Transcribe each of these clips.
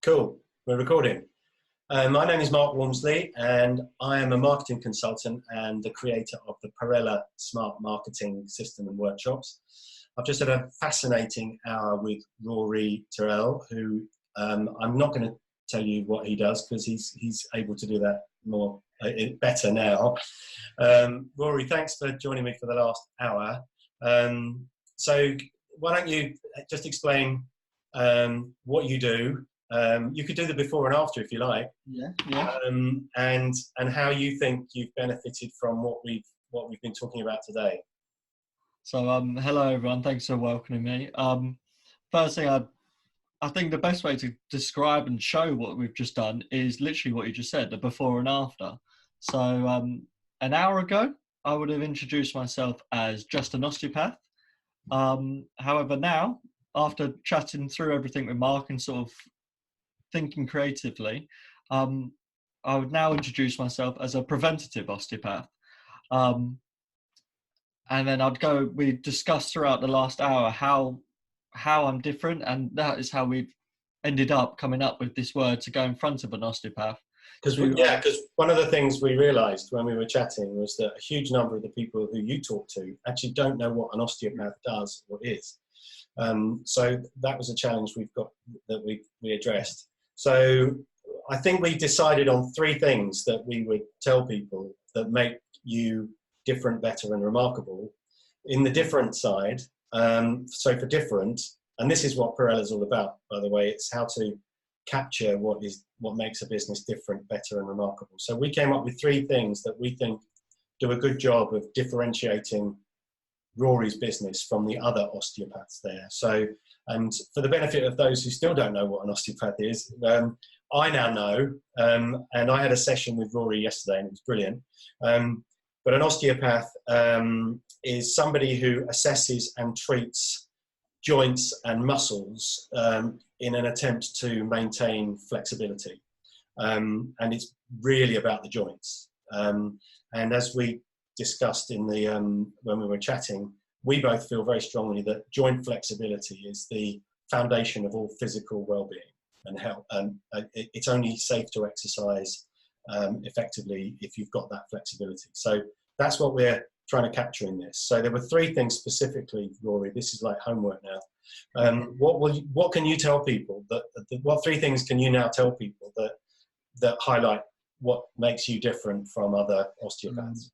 Cool, we're recording. My name is Mark Walmsley and I am a marketing consultant and the creator of the Parella Smart Marketing System and Workshops. I've just had a fascinating hour with Rory Tyrrell, who I'm not going to tell you what he does because he's able to do that better now. Rory, thanks for joining me for the last hour. So why don't you just explain what you do? You could do the before and after if you like. Yeah. And how you think you've benefited from what we've been talking about today. So hello everyone, thanks for welcoming me. First thing, I think the best way to describe and show what we've just done is literally what you just said, the before and after. So an hour ago, I would have introduced myself as just an osteopath. However, now, after chatting through everything with Mark and sort of thinking creatively, I would now introduce myself as a preventative osteopath. And then we discussed throughout the last hour how I'm different, and that is how we've ended up coming up with this word to go in front of an osteopath. Because one of the things we realised when we were chatting was that a huge number of the people who you talk to actually don't know what an osteopath does or is. So that was a challenge we've got that we addressed. So I think we decided on 3 things that we would tell people that make you different, better and remarkable. In the different side, so for different, and this is what Parella is all about, by the way, it's how to capture what makes a business different, better and remarkable. So we came up with 3 things that we think do a good job of differentiating Rory's business from the other osteopaths there. So, and for the benefit of those who still don't know what an osteopath is, I now know, and I had a session with Rory yesterday and it was brilliant. But an osteopath is somebody who assesses and treats joints and muscles in an attempt to maintain flexibility. And it's really about the joints. And as we discussed in the when we were chatting, we both feel very strongly that joint flexibility is the foundation of all physical well-being and health. And it's only safe to exercise effectively if you've got that flexibility. So that's what we're trying to capture in this. So there were 3 things specifically, Rory. This is like homework now. What can you tell people what 3 things can you now tell people that highlight what makes you different from other osteopaths?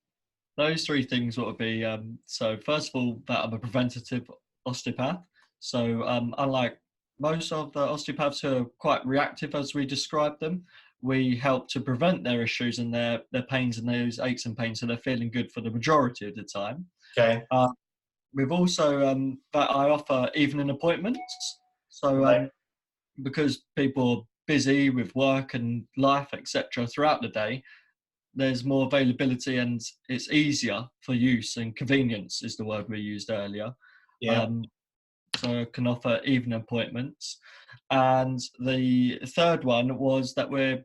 Those 3 things would be, so first of all, that I'm a preventative osteopath. So unlike most of the osteopaths who are quite reactive as we describe them, we help to prevent their issues and their pains and those aches and pains, so they're feeling good for the majority of the time. Okay. We've also, that I offer evening appointments. So because people are busy with work and life, etc. throughout the day, there's more availability and it's easier for use, and convenience is the word we used earlier. Yeah. So I can offer evening appointments. And the third one was that we're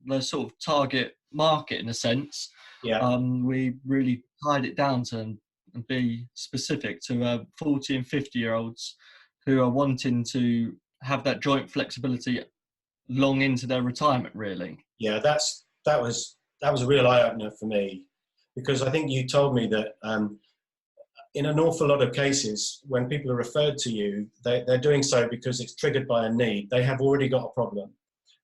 the sort of target market in a sense. Yeah. We really tied it down to and be specific to 40 and 50-year-olds who are wanting to have that joint flexibility long into their retirement, really. Yeah, that was a real eye-opener for me, because I think you told me that in an awful lot of cases, when people are referred to you, they're doing so because it's triggered by a need. They have already got a problem,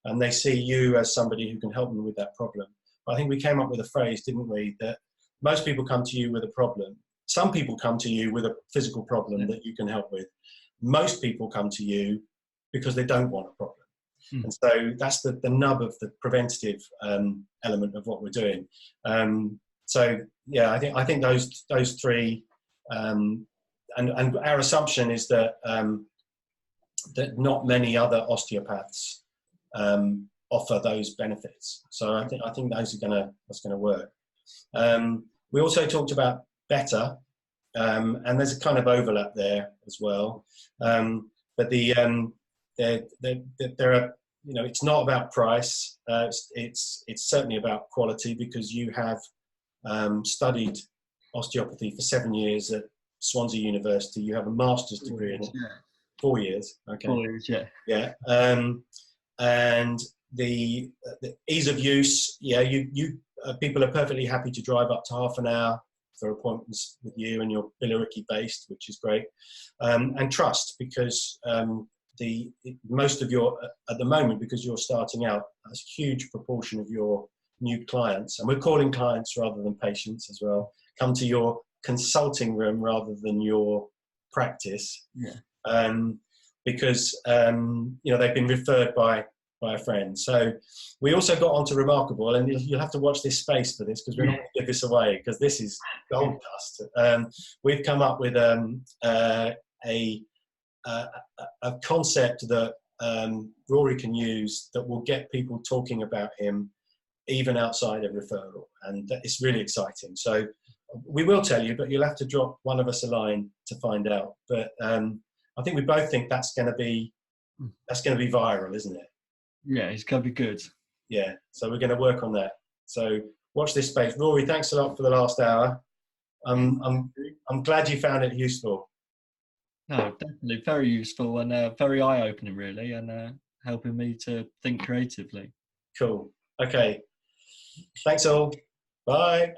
and they see you as somebody who can help them with that problem. But I think we came up with a phrase, didn't we, that most people come to you with a problem. Some people come to you with a physical problem that you can help with. Most people come to you because they don't want a problem. And so that's the nub of the preventative element of what we're doing. So yeah, I think those 3, and our assumption is that that not many other osteopaths offer those benefits. So I think that's gonna work. We also talked about better, and there's a kind of overlap there as well. But there are, it's not about price. It's certainly about quality, because you have studied osteopathy for 7 years at Swansea University. You have a master's degree in it. 4 years. Okay. 4 years, yeah. Yeah. And the ease of use. Yeah, you people are perfectly happy to drive up to half an hour for appointments with you, and you're Billericay based, which is great. And trust, because most of your, at the moment, because you're starting out, a huge proportion of your new clients, and we're calling clients rather than patients as well, come to your consulting room rather than your practice. Yeah. Because they've been referred by a friend. So we also got onto Remarkable, and you'll have to watch this space for this, because we're not going to give this away, because this is gold dust. We've come up with a concept that Rory can use that will get people talking about him even outside of referral, and it's really exciting. So we will tell you, but you'll have to drop one of us a line to find out. But I think we both think that's going to be viral, isn't it? Yeah, it's going to be good. Yeah, so we're going to work on that. So watch this space. Rory, thanks a lot for the last hour. I'm glad you found it useful. No, definitely very useful, and very eye-opening, really, and helping me to think creatively. Cool. Okay. Thanks all. Bye.